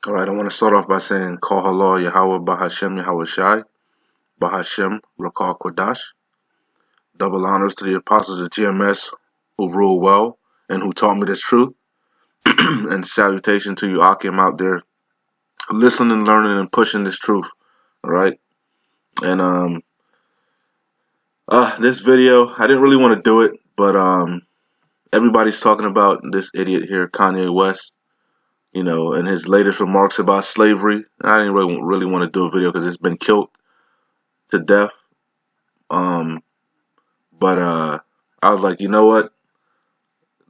All right, I want to start off by saying Call Halal Yahweh Bahashem Yahweh Shai, Bahashem Rakal Kodash. Double honors to the apostles of GMS who rule well and who taught me this truth. And salutation to you Akim out there listening, learning, and pushing this truth. All right. And this video, I didn't really want to do it, but everybody's talking about this idiot here, Kanye West, and his latest remarks about slavery. I didn't really want to do a video because it's been killed to death. Um, but I was like, you know what?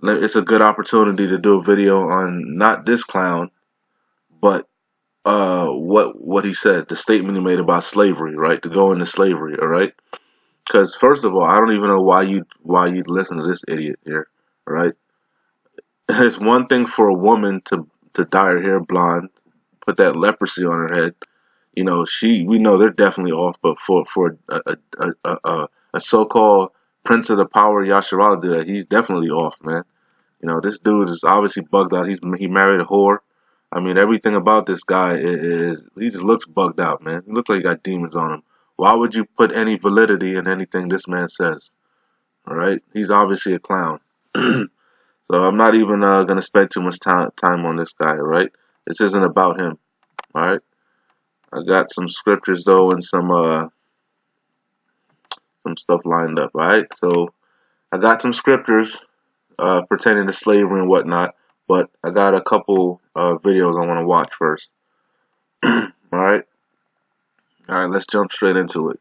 It's a good opportunity to do a video on not this clown, but what he said, the statement he made about slavery, right? To go into slavery, all right? Because first of all, I don't even know why you'd listen to this idiot here, all right? It's one thing for a woman to dye her hair blonde, put that leprosy on her head. We know they're definitely off, but for a so-called prince of the power Yasharala do that, he's definitely off, man. This dude is obviously bugged out. He married a whore. I mean, everything about this guy is he just looks bugged out, man. He looks like he got demons on him. Why would you put any validity in anything this man says? All right, he's obviously a clown. So I'm not even gonna spend too much time on this guy. All right, this isn't about him. All right, I got some scriptures though and some stuff lined up. All right, so I got some scriptures pertaining to slavery and whatnot, but I got a couple videos I want to watch first. All right, let's jump straight into it.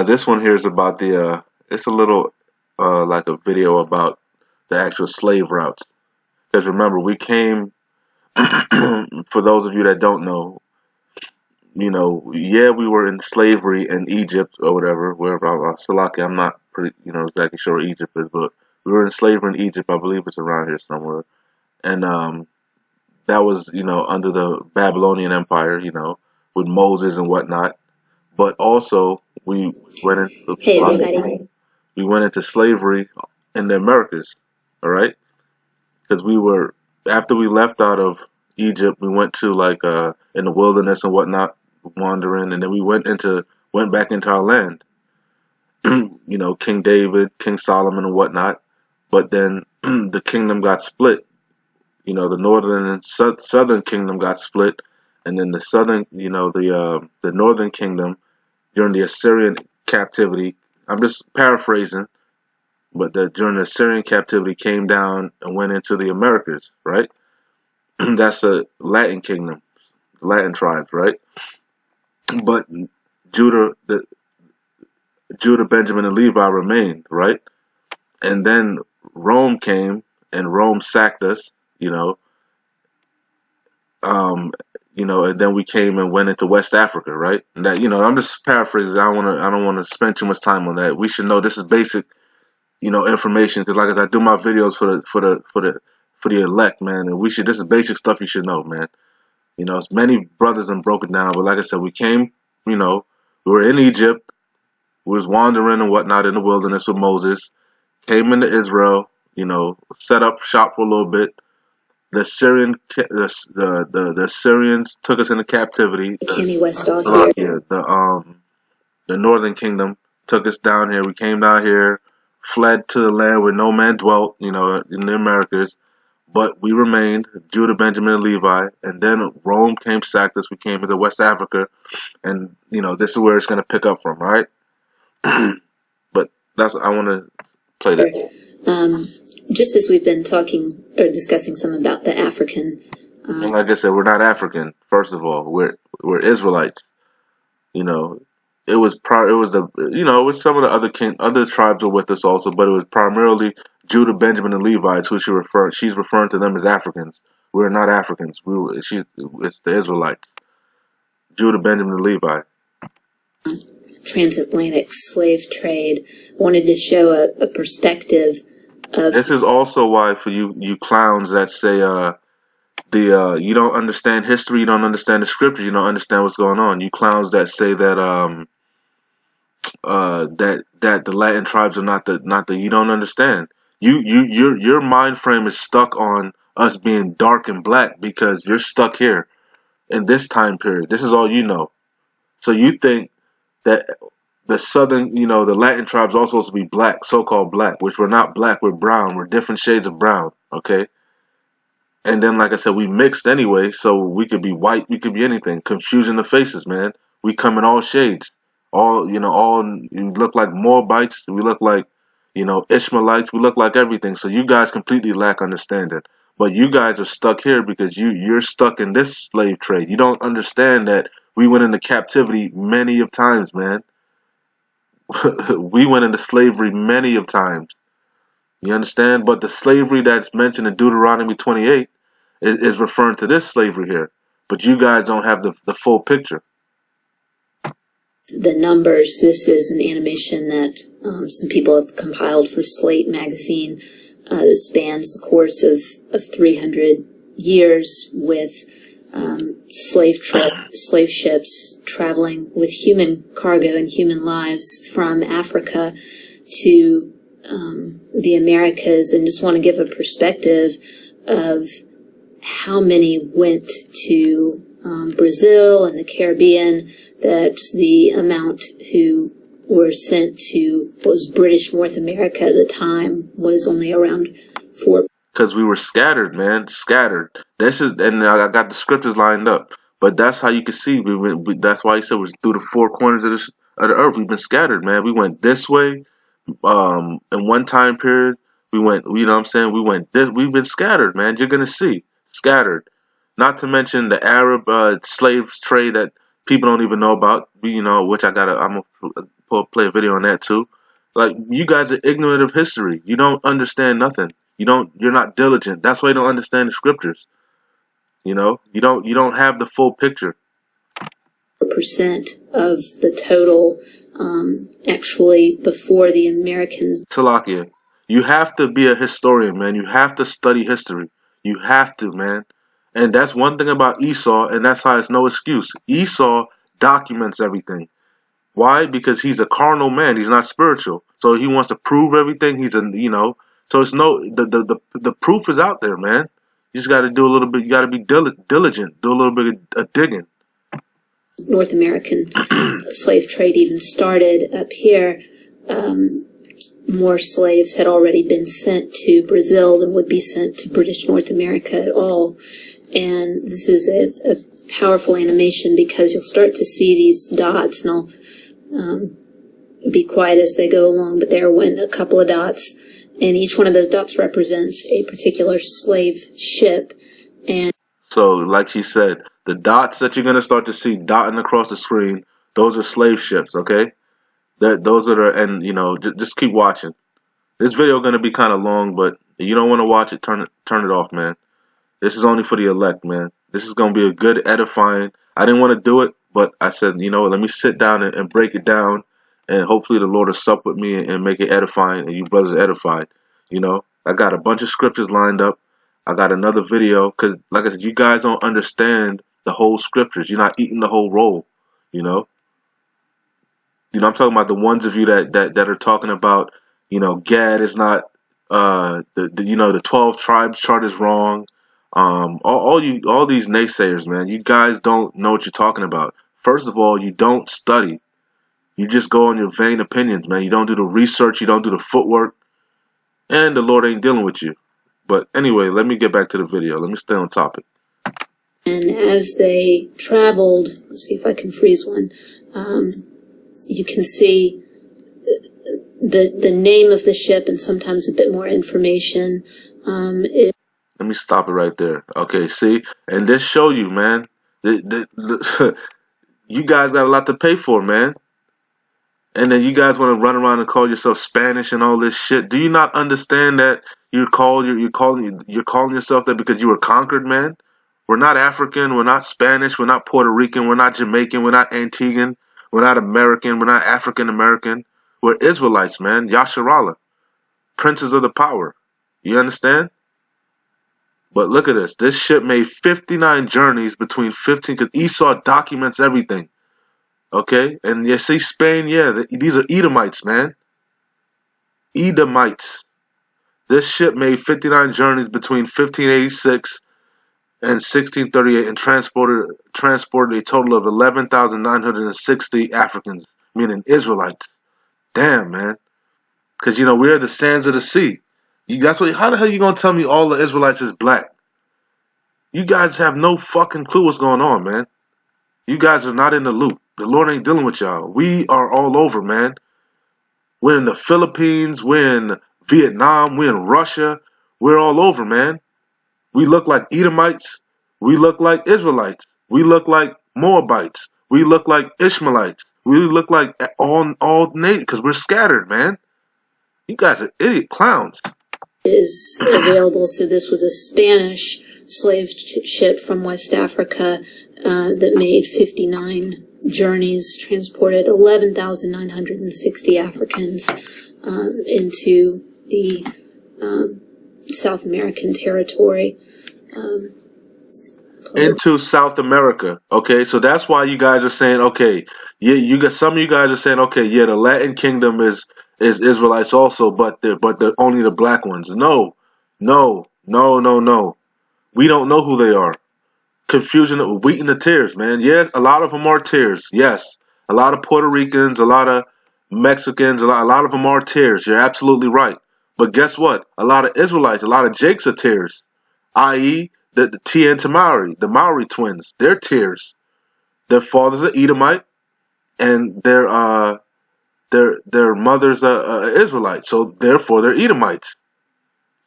This one here is about it's a little like a video about the actual slave routes. Because remember, we came, for those of you that don't know, yeah, we were in slavery in Egypt or whatever, wherever, Salaki, I'm not pretty, exactly sure where Egypt is, but we were in slavery in Egypt, I believe it's around here somewhere. And that was, under the Babylonian Empire, with Moses and whatnot. But also, we went into Hey everybody. we went into slavery in the Americas, all right? Because after we left out of Egypt, we went to like in the wilderness and whatnot, wandering, and then we went back into our land. King David, King Solomon, and whatnot. But then the kingdom got split. The northern and southern kingdom got split, and then the southern, the northern kingdom during the Assyrian captivity. I'm just paraphrasing, but during the Assyrian captivity came down and went into the Americas, right? That's a Latin kingdom, Latin tribes, right? But Judah, Judah, Benjamin, and Levi remained, right? And then Rome came and Rome sacked us, um, and then we came and went into West Africa, right? And that, I'm just paraphrasing. I don't want to spend too much time on that. We should know this is basic, information because, like I said, I do my videos for the elect, man, and this is basic stuff you should know, man. It's many brothers and broke it down, but like I said, we came, we were in Egypt, we was wandering and whatnot in the wilderness with Moses, came into Israel, set up shop for a little bit. The Assyrians took us into captivity. Kenny Westall here. The Northern Kingdom took us down here. We came down here, fled to the land where no man dwelt, in the Americas. But we remained, Judah, Benjamin, and Levi. And then Rome came, sacked us. We came into West Africa. And, this is where it's going to pick up from, right? But I want to play this. Just as we've been talking or discussing some about the African. And like I said, we're not African. First of all, we're Israelites. It was some of the other tribes were with us also, but it was primarily Judah, Benjamin, and Levites who she's referring to them as Africans. We're not Africans. It's the Israelites. Judah, Benjamin, and Levi. Transatlantic slave trade. Wanted to show a perspective of. This is also why for you clowns that say you don't understand history, you don't understand the scriptures, you don't understand what's going on. You clowns that say that that the Latin tribes are not the you don't understand. Your mind frame is stuck on us being dark and black because you're stuck here in this time period. This is all you know. So you think that the southern, the Latin tribes are also supposed to be black, so-called black, which we're not black, we're brown. We're different shades of brown, okay? And then, like I said, we mixed anyway, so we could be white, we could be anything. Confusion the faces, man. We come in all shades. We look like Moabites, we look like, Ishmaelites, we look like everything. So you guys completely lack understanding. But you guys are stuck here because you're stuck in this slave trade. You don't understand that we went into captivity many of times, man. We went into slavery many of times. You understand? But the slavery that's mentioned in Deuteronomy 28 is referring to this slavery here. But you guys don't have the full picture. The numbers, this is an animation that some people have compiled for Slate magazine. That spans the course of 300 years with slave ships traveling with human cargo and human lives from Africa to the Americas, and just want to give a perspective of how many went to Brazil and the Caribbean, that the amount who were sent to what was British North America at the time was only around 4. Because we were scattered, man, scattered. And I got the scriptures lined up. But that's how you can see. That's why he said we're through the four corners of the earth. We've been scattered, man. We went this way. In one time period, we went. You know what I'm saying? We went this. We've been scattered, man. You're gonna see scattered. Not to mention the Arab slave trade that people don't even know about. Which I'm gonna play a video on that too. Like, you guys are ignorant of history. You don't understand nothing. You're not diligent. That's why you don't understand the scriptures. You don't have the full picture. Percent of the total actually before the Americans. Salakia, you have to be a historian, man. You have to study history. You have to, man. And that's one thing about Esau, and that's how it's no excuse. Esau documents everything. Why? Because he's a carnal man. He's not spiritual. So he wants to prove everything. So it's the proof is out there, man. You just got to do a little bit. You got to be diligent. Do a little bit of digging. North American slave trade even started up here. More slaves had already been sent to Brazil than would be sent to British North America at all. And this is a powerful animation because you'll start to see these dots, and I'll be quiet as they go along, but there went a couple of dots, and each one of those dots represents a particular slave ship. And so, like she said, the dots that you're going to start to see dotting across the screen, those are slave ships, okay? Just keep watching. This video is going to be kind of long, but if you don't want to watch it, turn it off, man. This is only for the elect, man. This is going to be a good edifying. I didn't want to do it, but I said, let me sit down and break it down, and hopefully the Lord will sup with me and make it edifying, and you brothers are edified. I got a bunch of scriptures lined up. I got another video, because, like I said, you guys don't understand the whole scriptures. You're not eating the whole roll, I'm talking about the ones of you that are talking about, Gad is not, the 12 tribes chart is wrong. All these naysayers, man, you guys don't know what you're talking about. First of all, you don't study. You just go on your vain opinions, man. You don't do the research. You don't do the footwork. And the Lord ain't dealing with you. But anyway, let me get back to the video. Let me stay on topic. And as they traveled, let's see if I can freeze one. You can see the name of the ship and sometimes a bit more information. Let me stop it right there. Okay, see? And this show you, man. You guys got a lot to pay for, man. And then you guys want to run around and call yourself Spanish and all this shit. Do you not understand that you're calling yourself that because you were conquered, man? We're not African, we're not Spanish, we're not Puerto Rican, we're not Jamaican, we're not Antiguan, we're not American, we're not African American. We're Israelites, man. Yasharallah. Princes of the power. You understand? But look at this. This ship made 59 journeys between 15, because Esau documents everything. Okay? And you see Spain, yeah, these are Edomites, man. Edomites. This ship made 59 journeys between 1586 and 1638 and transported a total of 11,960 Africans, meaning Israelites. Damn, man. Because, we're the sands of the sea. How the hell you going to tell me all the Israelites is black? You guys have no fucking clue what's going on, man. You guys are not in the loop. The Lord ain't dealing with y'all. We are all over, man. We're in the Philippines. We're in Vietnam. We're in Russia. We're all over, man. We look like Edomites. We look like Israelites. We look like Moabites. We look like Ishmaelites. We look like all nations because we're scattered, man. You guys are idiot clowns. Is available. So this was a Spanish slave ship from West Africa that made 59 journeys, transported 11,960 Africans into the South American territory. Into South America. Okay, so that's why you guys are saying, okay, yeah, you got some of you guys are saying, okay, yeah, the Latin kingdom is Israelites also, but they're only the black ones. No. We don't know who they are. Confusion, wheat and the tears, man. Yes, a lot of them are tears. Yes, a lot of Puerto Ricans, a lot of Mexicans, a lot of them are tears. You're absolutely right. But guess what? A lot of Israelites, a lot of Jakes are tears, i.e., the Tia and Tamari, the Maori twins. They're tears. Their fathers are Edomite, and their mothers are Israelite. So therefore, they're Edomites.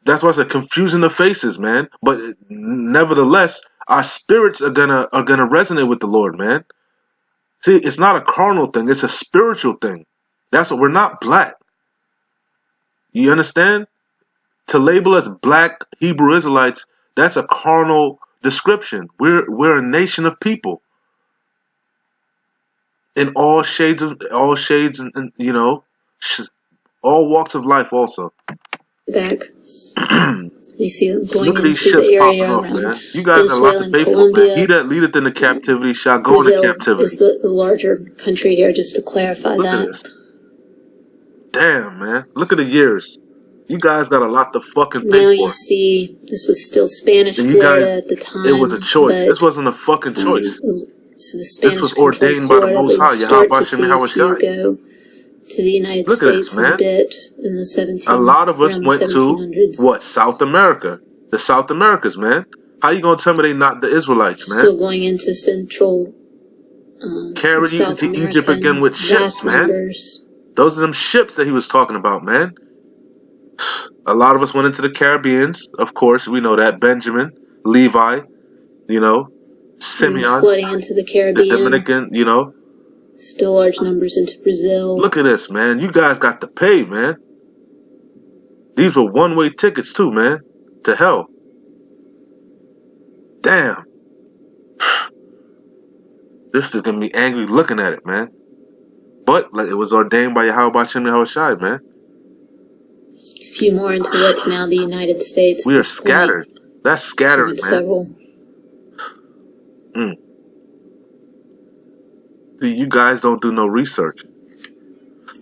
That's why it's a confusion of faces, man. But nevertheless, our spirits are gonna resonate with the Lord, man. See, it's not a carnal thing; it's a spiritual thing. That's what we're not black. You understand? To label us black Hebrew Israelites, that's a carnal description. We're a nation of people in all shades and all walks of life also. Back. You see them going Look at these into ships the popping area off, around man. You guys got a lot Venezuela to and pay for, man. Colombia. He that leadeth into captivity shall go into Brazil captivity. is the larger country here, just to clarify Look at this. Damn, man. Look at the years. You guys got a lot to fucking pay Now for. you see, this was still Spanish And you Florida guys, at the time. it was a choice. But, This wasn't a fucking choice. So the Spanish This was ordained by the Florida, Most but High, you start Yahweh to see Shem if you Yahweh. go to the United Look at this, States in man. a bit in the 1700s. A lot of us around went the to 1700s. what? South America. The South Americas, man. How you gonna tell me they not the Israelites, man? Still going into Central Carried you South into America Egypt again with ships, vast man. numbers. Those are them ships that he was talking about, man. A lot of us went into the Caribbeans, of course, we know that. Benjamin, Levi, Simeon, flooding into the the Caribbean. Dominican, Still large numbers into Brazil. Look at this, man. You guys got to pay, man. These were one-way tickets too, man. To hell. Damn. This is gonna be angry looking at it, man. But like it was ordained by Yahweh Shem Yahweh Shai, man. A few more into what's now the United States. We are scattered. That's scattered, man. Several. See, you guys don't do no research.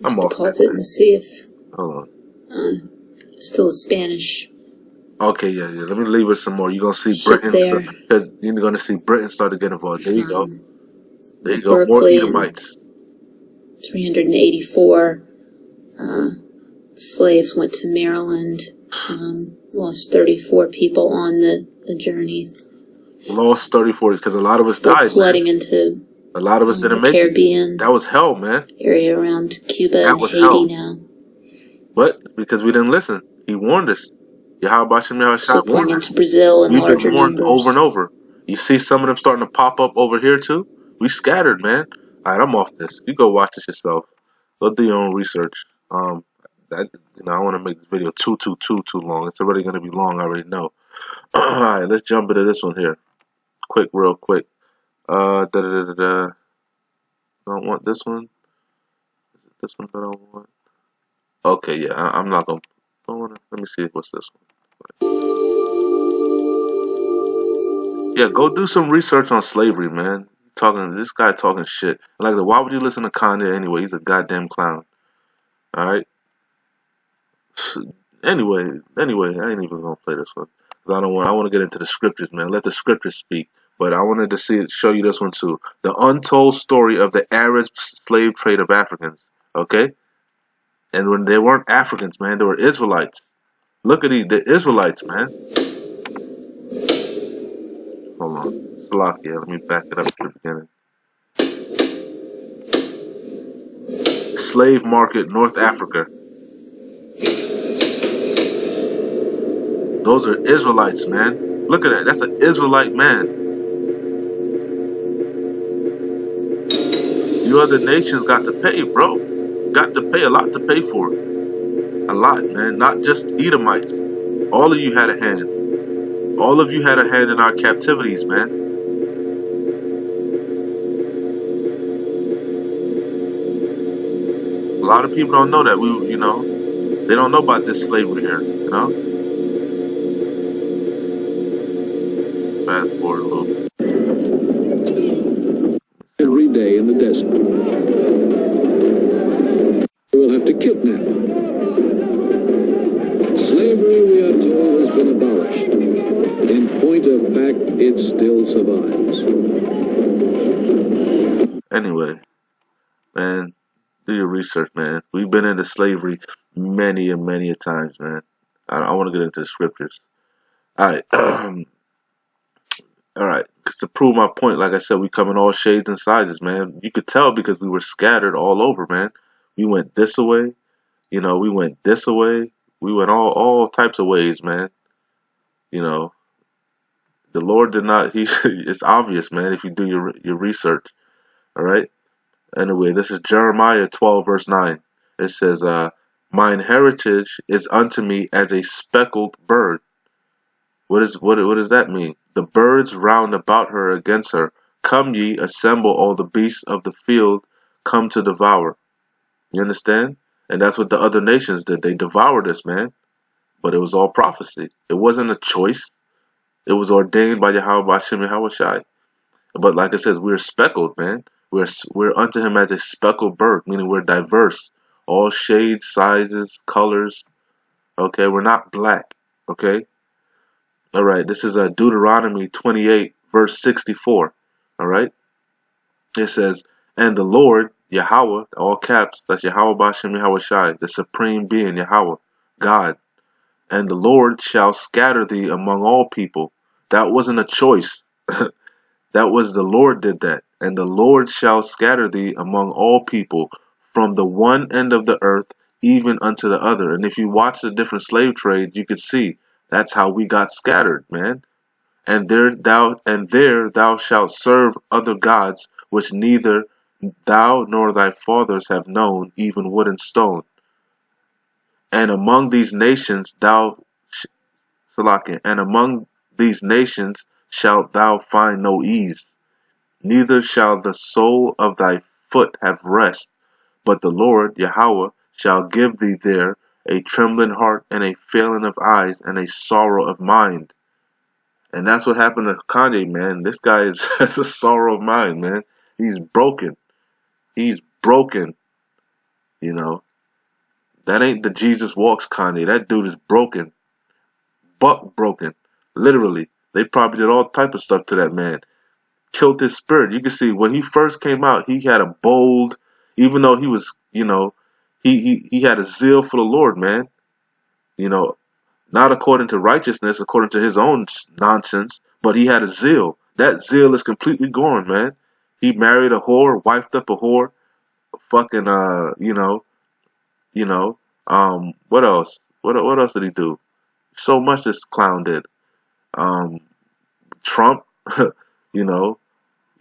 I'm off. Pause it and see if. Hold on. Still Spanish. Okay, yeah. Let me leave it some more. You're gonna see Britain, because you're gonna see Britain start to get involved. There you go. There you go. More Edomites. 384 slaves went to Maryland. Lost 34 people on the journey. Lost 34 because a lot of us died. Flooding into. A lot of us didn't make Caribbean. it. That was hell, man. Area around Cuba and Haiti now. But because we didn't listen, he warned us. Yahweh Shem Yahweh Shai warned us. Into Brazil in larger been warned numbers. over and over. You see some of them starting to pop up over here too. We scattered, man. All right, I'm off this. You go watch this yourself. Go do your own research. I don't want to make this video too long. It's already going to be long. I already know. All right, let's jump into this one here. Real quick. I don't want this one. Is it this one that I want? Okay, yeah, I'm not gonna. Let me see what's this one. Yeah, go do some research on slavery, man. This guy talking shit. Like, why would you listen to Kanye anyway? He's a goddamn clown. All right. Anyway, I ain't even gonna play this one. 'Cause I want to get into the scriptures, man. Let the scriptures speak. But I wanted to show you this one too. The untold story of the Arab slave trade of Africans. Okay? And when they weren't Africans, man, they were Israelites. Look at the Israelites, man. Hold on. Salakia, let me back it up to the beginning. Slave market, North Africa. Those are Israelites, man. Look at that. That's an Israelite man. You other nations got to pay, bro. Got to pay a lot to pay for it. A lot, man. Not just Edomites. All of you had a hand. All of you had a hand in our captivities, man. A lot of people don't know that. They don't know about this slavery here, Fast forward a little bit. Every day in the desert. We'll have to kidnap. Slavery, we are told, has been abolished. In point of fact, it still survives. Anyway, man, do your research, man. We've been into slavery many and many a times, man. I want to get into the scriptures. All right. All right. 'Cause to prove my point, like I said, we come in all shades and sizes, man. You could tell because we were scattered all over, man. We went this away, we went this away. We went all types of ways, man. The Lord did not. It's obvious, man, if you do your research. All right. Anyway, this is Jeremiah 12, verse 9. It says, "Mine heritage is unto me as a speckled bird." What does that mean? The birds round about her against her. Come ye, assemble all the beasts of the field, come to devour. You understand? And that's what the other nations did. They devoured us, man. But it was all prophecy. It wasn't a choice. It was ordained by Yahweh B'Shem Yahweh Shai. But like it says, we're speckled, man. We're unto him as a speckled bird, meaning we're diverse. All shades, sizes, colors. Okay, we're not black. Okay? All right, this is Deuteronomy 28, verse 64. All right? It says, "And the Lord, Yahweh, all caps, that's Yahweh B'Shem Yahweh Shai, the supreme being, Yahweh, God. And the Lord shall scatter thee among all people." That wasn't a choice. That was the Lord did that. "And the Lord shall scatter thee among all people, from the one end of the earth even unto the other." And if you watch the different slave trades, you could see that's how we got scattered, man. "And there thou shalt serve other gods, which neither thou nor thy fathers have known, even wood and stone. And among these nations shalt thou find no ease, neither shall the sole of thy foot have rest, but the Lord, Yahweh, shall give thee there a trembling heart and a failing of eyes and a sorrow of mind." And that's what happened to Kanye, man. This guy has a sorrow of mind, man. He's broken. He's broken. That ain't the Jesus walks Kanye. That dude is broken. Buck broken. Literally. They probably did all type of stuff to that man. Killed his spirit. You can see when he first came out, he had a bold, even though he was, he had a zeal for the Lord, man. Not according to righteousness, according to his own nonsense, but he had a zeal. That zeal is completely gone, man. He married a whore, wifed up a whore, fucking, what else? What else did he do? So much this clown did. Trump,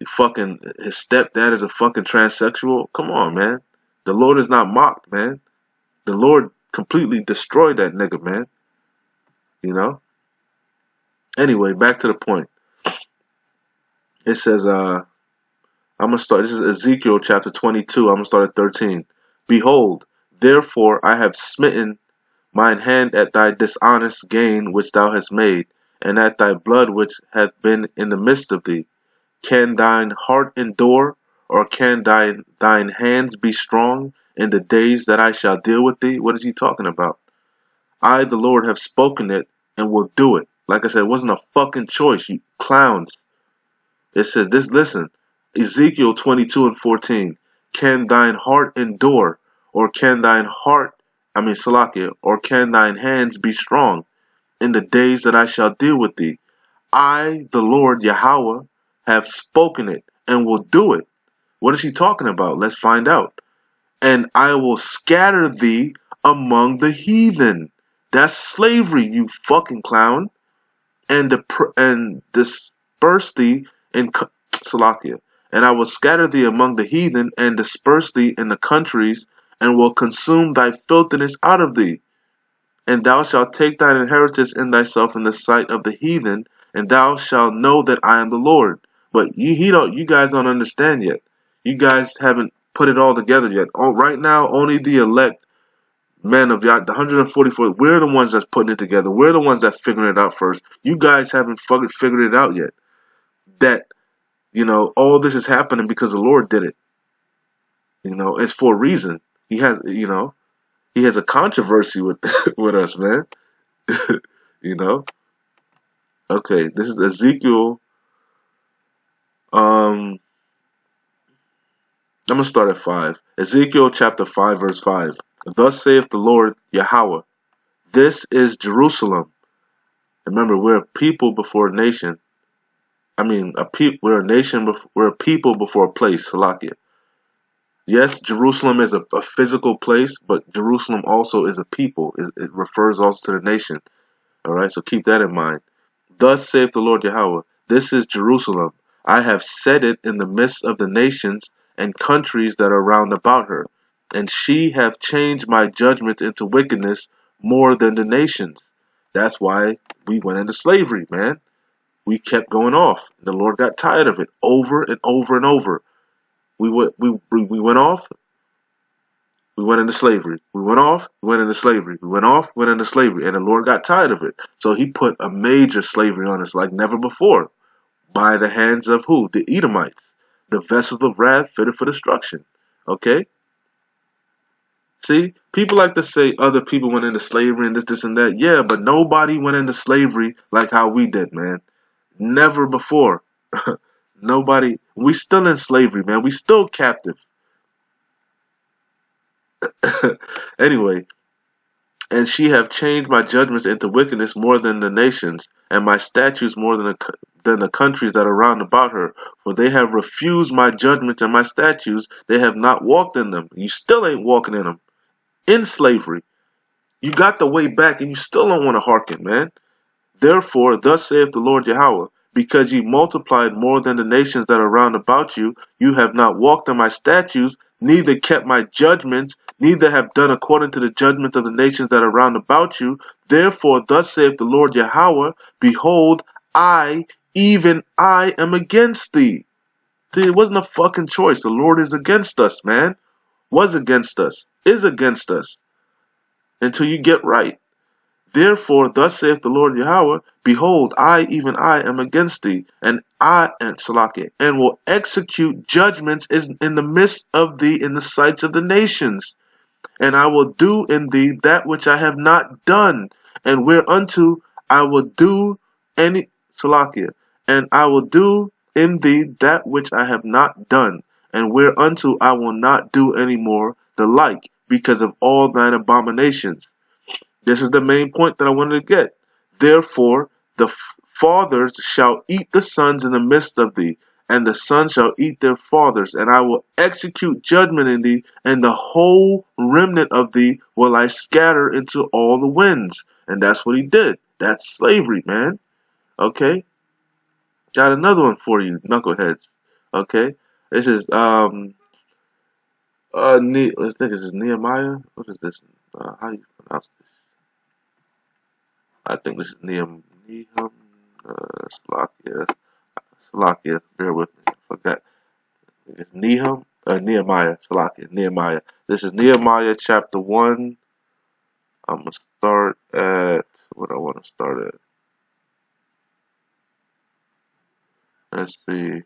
fucking his stepdad is a fucking transsexual. Come on, man. The Lord is not mocked, man. The Lord completely destroyed that nigga, man. Anyway, back to the point. It says, I'm gonna start. This is Ezekiel chapter 22. I'm gonna start at 13. "Behold, therefore I have smitten mine hand at thy dishonest gain which thou hast made, and at thy blood which hath been in the midst of thee. Can thine heart endure, or can thine hands be strong in the days that I shall deal with thee?" What is he talking about? I, the Lord, have spoken it and will do it. Like I said, it wasn't a fucking choice, you clowns. It said this, listen, Ezekiel 22:14. Can thine heart endure, or can thine heart, Salakia, or can thine hands be strong in the days that I shall deal with thee? I, the Lord Yahweh, have spoken it and will do it. What is he talking about? Let's find out. And I will scatter thee among the heathen. That's slavery, you fucking clown. And disperse thee in Salakia. And I will scatter thee among the heathen, and disperse thee in the countries, and will consume thy filthiness out of thee. And thou shalt take thine inheritance in thyself in the sight of the heathen, and thou shalt know that I am the Lord. But you guys don't understand yet. You guys haven't put it all together yet. Right now, only the elect men of Yah, the 144, we're the ones that's putting it together. We're the ones that's figuring it out first. You guys haven't fucking figured it out yet. That, all this is happening because the Lord did it. It's for a reason. He has a controversy with with us, man. Okay, this is Ezekiel. I'm gonna start at 5. Ezekiel chapter 5, verse 5. Thus saith the Lord Yahweh, this is Jerusalem. Remember, we're a people before a nation. We're a nation. We're a people before a place. Salakia. Yes, Jerusalem is a physical place, but Jerusalem also is a people. It refers also to the nation. All right, so keep that in mind. Thus saith the Lord Yahweh, this is Jerusalem. I have set it in the midst of the nations and countries that are round about her, and she hath changed my judgment into wickedness more than the nations. That's why we went into slavery, man. We kept going off. The Lord got tired of it over and over and over. We went off, we went into slavery. We went off, we went into slavery. We went off, went into slavery. And the Lord got tired of it. So he put a major slavery on us like never before. By the hands of who? The Edomites. The vessels of wrath fitted for destruction. Okay? See? People like to say other people went into slavery and this, and that. Yeah, but nobody went into slavery like how we did, man. Never before. Nobody. We still in slavery, man. We still captive. Anyway, and she have changed my judgments into wickedness more than the nations, and my statutes more than the countries that are round about her. For they have refused my judgments and my statutes; they have not walked in them. You still ain't walking in them. In slavery, you got the way back, and you still don't want to hearken, man. Therefore, thus saith the Lord Yahweh, because ye multiplied more than the nations that are round about you, you have not walked in my statutes, neither kept my judgments, neither have done according to the judgment of the nations that are round about you. Therefore, thus saith the Lord Yahweh, behold, I, even I, am against thee. See, it wasn't a fucking choice. The Lord is against us, man. Was against us. Is against us. Until you get right. Therefore, thus saith the Lord Yahweh, behold, I, even I, am against thee, and will execute judgments in the midst of thee in the sights of the nations. And I will do in thee that which I have not done, and whereunto I will do and I will do in thee that which I have not done, and whereunto I will not do any more the like, because of all thine abominations. This is the main point that I wanted to get. Therefore, the fathers shall eat the sons in the midst of thee, and the sons shall eat their fathers, and I will execute judgment in thee, and the whole remnant of thee will I scatter into all the winds. And that's what he did. That's slavery, man. Okay? Got another one for you, knuckleheads. Okay? This is, let's think, is this Nehemiah? What is this? How do you pronounce this? I think this is Nehum, Salakia, bear with me, I forgot. It's Nehemiah, Salakia, Nehemiah. This is Nehemiah chapter 1. I'm going to start at, what I want to start at. Let's see.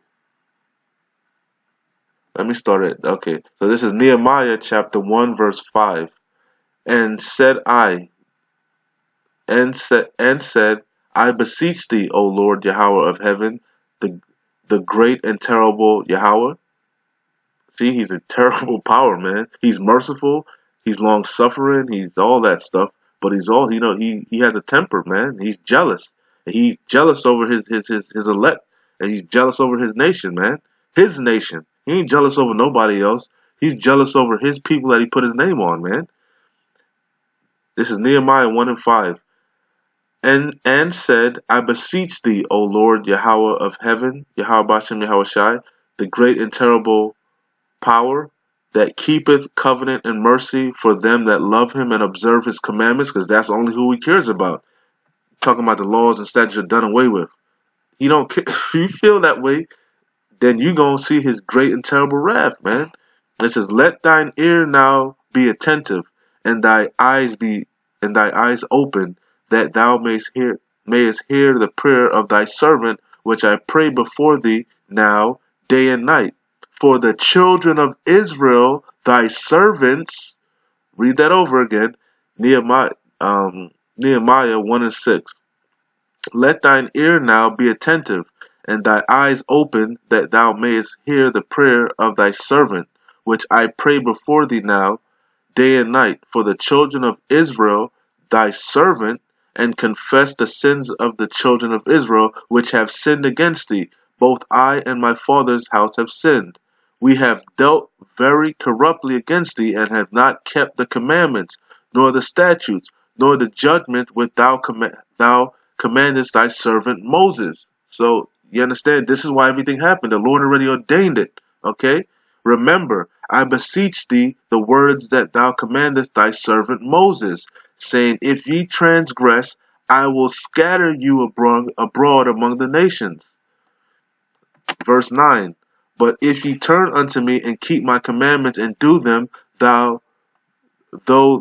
Let me start it. Okay, so this is Nehemiah chapter 1, verse 5. And said I, and said, I beseech thee, O Lord Yahweh of heaven, the the great and terrible Yahweh. See, he's a terrible power, man. He's merciful, he's long suffering, he's all that stuff, but he's all he has a temper, man. He's jealous. And he's jealous over his elect, and he's jealous over his nation, man. His nation. He ain't jealous over nobody else. He's jealous over his people that he put his name on, man. This is Nehemiah 1 and 5. And said, I beseech thee, O Lord Yahweh of heaven, Yahweh Bashem Yahweh Shai, the great and terrible power that keepeth covenant and mercy for them that love him and observe his commandments, because that's only who he cares about. Talking about the laws and statutes are done away with. He don't care. If you feel that way, then you gonna see his great and terrible wrath, man. It says, let thine ear now be attentive, and thy eyes open, that thou mayest hear the prayer of thy servant, which I pray before thee now, day and night. For the children of Israel, thy servants, read that over again, Nehemiah 1 and 6. Let thine ear now be attentive, and thy eyes open, that thou mayest hear the prayer of thy servant, which I pray before thee now, day and night, for the children of Israel, thy servant, and confess the sins of the children of Israel, which have sinned against thee. Both I and my father's house have sinned. We have dealt very corruptly against thee, and have not kept the commandments, nor the statutes, nor the judgment which thou commandest thy servant Moses. So you understand, this is why everything happened. The Lord already ordained it. Okay? Remember, I beseech thee the words that thou commandest thy servant Moses, saying, if ye transgress, I will scatter you abroad among the nations. Verse 9. But if ye turn unto me and keep my commandments and do them, though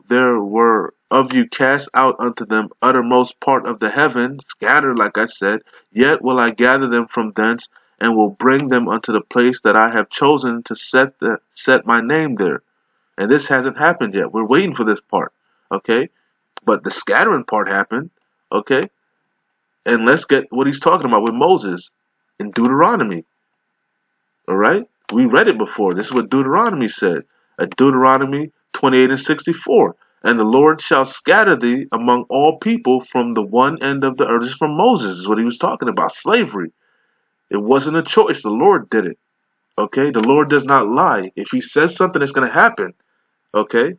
there were of you cast out unto them uttermost part of the heaven, scattered, like I said, yet will I gather them from thence, and will bring them unto the place that I have chosen to set my name there. And this hasn't happened yet. We're waiting for this part. Okay? But the scattering part happened. Okay? And let's get what he's talking about with Moses in Deuteronomy. Alright? We read it before. This is what Deuteronomy said. At Deuteronomy 28 and 64. And the Lord shall scatter thee among all people from the one end of the earth. This is from Moses, is what he was talking about. Slavery. It wasn't a choice. The Lord did it. Okay? The Lord does not lie. If he says something, it's going to happen. Okay?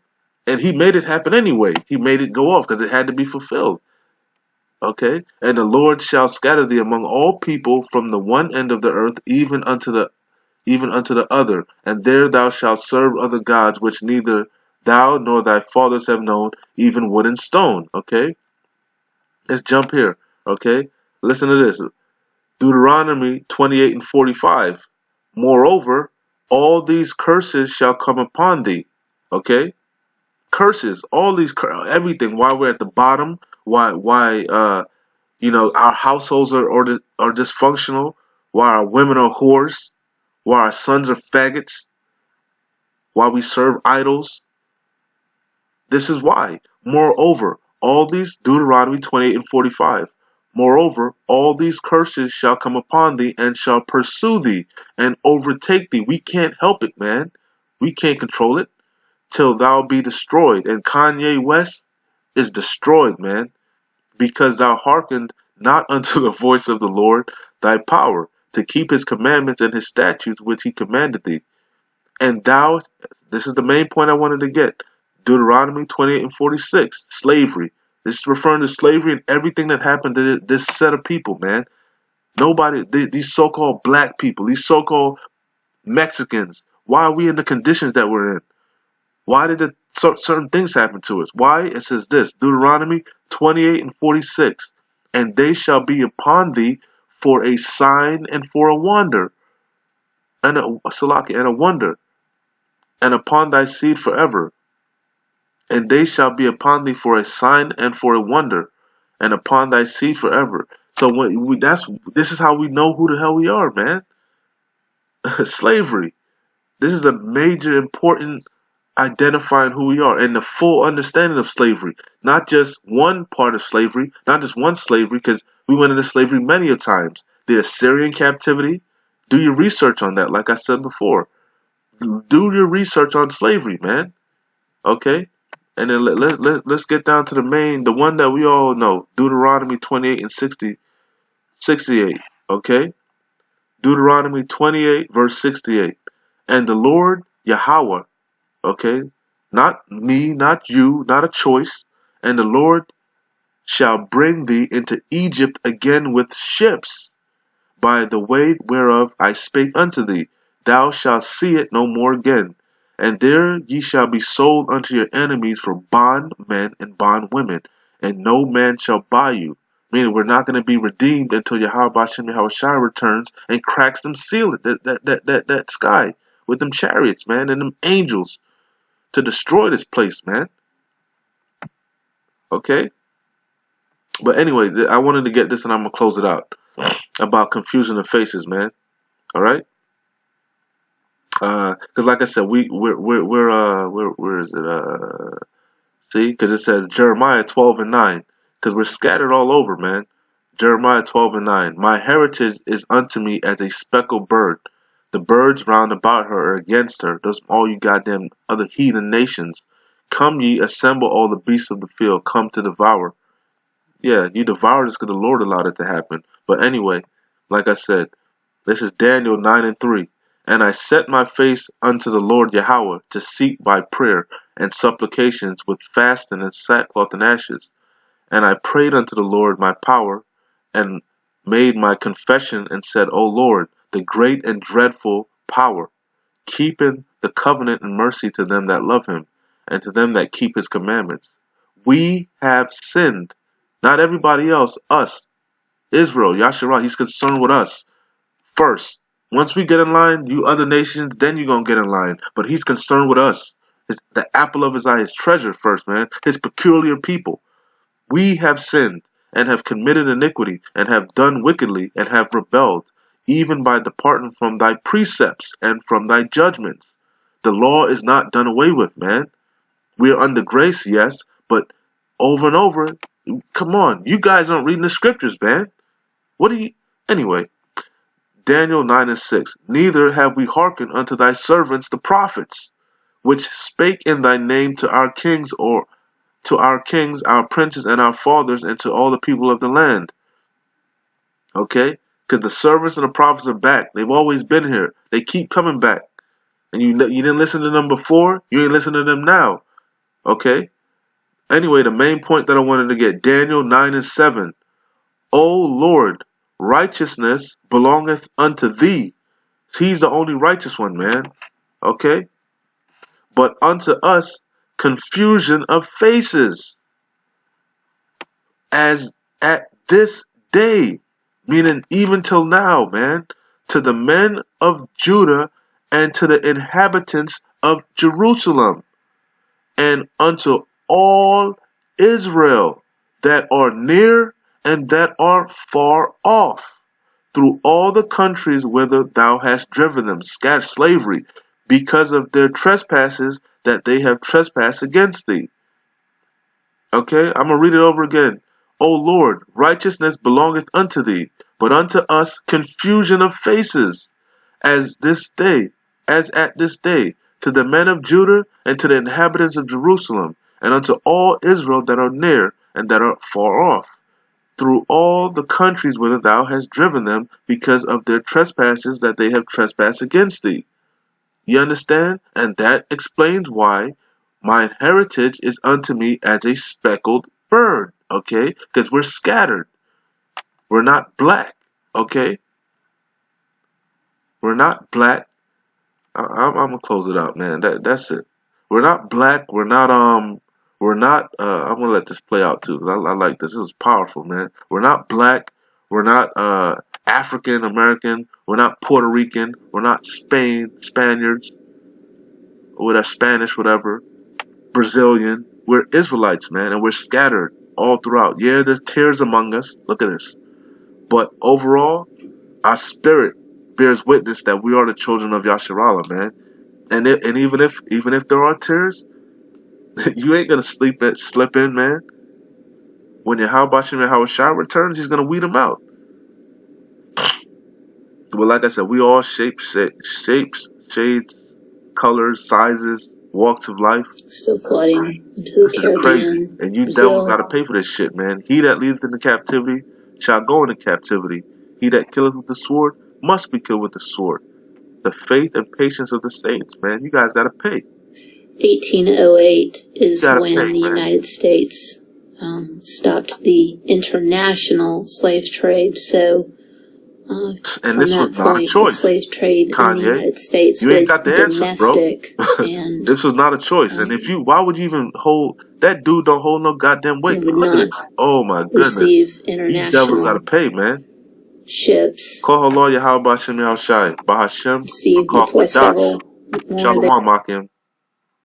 And he made it happen anyway. He made it go off because it had to be fulfilled. Okay? And the Lord shall scatter thee among all people from the one end of the earth, even unto the other, and there thou shalt serve other gods, which neither thou nor thy fathers have known, even wood and stone. Okay? Let's jump here. Okay? Listen to this. Deuteronomy 28 and 45. Moreover, all these curses shall come upon thee. Okay? Curses, all these everything. Why we're at the bottom? Why our households are dysfunctional? Why our women are whores? Why our sons are faggots? Why we serve idols? This is why. Moreover, all these, Deuteronomy 28 and 45. Moreover, all these curses shall come upon thee, and shall pursue thee, and overtake thee. We can't help it, man. We can't control it. Till thou be destroyed. And Kanye West is destroyed, man. Because thou hearkened not unto the voice of the Lord thy power, to keep his commandments and his statutes which he commanded thee. And thou, this is the main point I wanted to get, Deuteronomy 28 and 46, slavery. This is referring to slavery and everything that happened to this set of people, man. Nobody, these so-called black people, these so-called Mexicans, why are we in the conditions that we're in? Why did certain things happen to us? Why? It says this, Deuteronomy 28 and 46, and they shall be upon thee for a sign and for a wonder, and a wonder, and upon thy seed forever. And they shall be upon thee for a sign and for a wonder, and upon thy seed forever. So this is how we know who the hell we are, man. Slavery. This is a major important identifying who we are and the full understanding of slavery. Not just one part of slavery, not just one slavery, because we went into slavery many a times. The Assyrian captivity, do your research on that, like I said before. Do your research on slavery, man. Okay? And then let's get down to the one that we all know, Deuteronomy 28 and 68. Okay? Deuteronomy 28, verse 68. And the Lord Yahweh, okay? Not me, not you, not a choice. And the Lord shall bring thee into Egypt again with ships, by the way whereof I spake unto thee. Thou shalt see it no more again. And there ye shall be sold unto your enemies for bondmen and bondwomen, and no man shall buy you. Meaning we're not going to be redeemed until Yahweh Hashem Yahweh Shai returns and cracks them ceiling, that sky with them chariots, man, and them angels to destroy this place, man. Okay? But anyway, I wanted to get this and I'm going to close it out. About confusion of faces, man. Alright? Because like I said, where is it? See? Because it says Jeremiah 12 and 9. Because we're scattered all over, man. Jeremiah 12 and 9. My heritage is unto me as a speckled bird. The birds round about her are against her. Those all you goddamn other heathen nations. Come ye, assemble all the beasts of the field. Come to devour. Yeah, you devoured us because the Lord allowed it to happen. But anyway, like I said, this is Daniel 9 and 3. And I set my face unto the Lord Yahweh to seek by prayer and supplications with fasting and sackcloth and ashes. And I prayed unto the Lord my power and made my confession and said, O Lord, the great and dreadful power, keeping the covenant and mercy to them that love him and to them that keep his commandments. We have sinned. Not everybody else, us. Israel, Yasharah, he's concerned with us first. Once we get in line, you other nations, then you're going to get in line. But he's concerned with us. The apple of his eye, his treasure first, man. His peculiar people. We have sinned and have committed iniquity and have done wickedly and have rebelled, even by departing from thy precepts and from thy judgments. The law is not done away with, man. We are under grace, yes, but over and over, come on. You guys aren't reading the scriptures, man. What do you... Anyway, Daniel 9 and 6. Neither have we hearkened unto thy servants the prophets, which spake in thy name to our kings, or to our kings, our princes, and our fathers, and to all the people of the land. Okay? Because the servants and the prophets are back. They've always been here. They keep coming back. And you didn't listen to them before, you ain't listening to them now. Okay? Anyway, the main point that I wanted to get, Daniel 9 and 7. O Lord, righteousness belongeth unto thee. He's the only righteous one, man. Okay? But unto us confusion of faces, as at this day, meaning even till now, man, to the men of Judah and to the inhabitants of Jerusalem, and unto all Israel that are near and that are far off, through all the countries whither thou hast driven them, scattered slavery, because of their trespasses that they have trespassed against thee. Okay, I'm going to read it over again. O Lord, righteousness belongeth unto thee, but unto us confusion of faces, as at this day, to the men of Judah and to the inhabitants of Jerusalem, and unto all Israel that are near and that are far off, through all the countries whither thou hast driven them, because of their trespasses that they have trespassed against thee. You understand? And that explains why mine heritage is unto me as a speckled bird. Okay? Because we're scattered. We're not black. Okay? We're not black. I'm gonna close it out, man. That's it. We're not black. We're not I'm gonna let this play out too, because I like this. It was powerful, man. We're not black. We're not African American. We're not Puerto Rican. We're not Spaniards, or that Spanish, whatever. Brazilian. We're Israelites, man, and we're scattered all throughout. Yeah, there's tares among us. Look at this. But overall, our spirit bears witness that we are the children of Yasharallah, man. And even if there are tears, you ain't gonna slip in, man. When Yahweh Shem Yahweh Shai returns, he's gonna weed them out. But like I said, we all shapes, shades, colors, sizes, walks of life. Still flooding into the This is crazy. Caribbean, And you devils Brazil. gotta pay for this shit, man. He that leadeth into captivity shall go into captivity. He that killeth with the sword must be killed with the sword. The faith and patience of the saints, man. You guys gotta pay. 1808 is Gotta when pay, the man. United States stopped the international slave trade. So And from this that was not a point, the choice, slave trade in the Kanye. United States You ain't was got the answers, bro. domestic and This was not a choice. And why would you even hold that dude? Don't hold no goddamn weight. would Look not at this. Oh my goodness. receive These devils international gotta pay, man. ships. Call Allah Yahweh B'Hashem Yahushai. B'Hashem. See, that's why several more of the Shalom, Makim.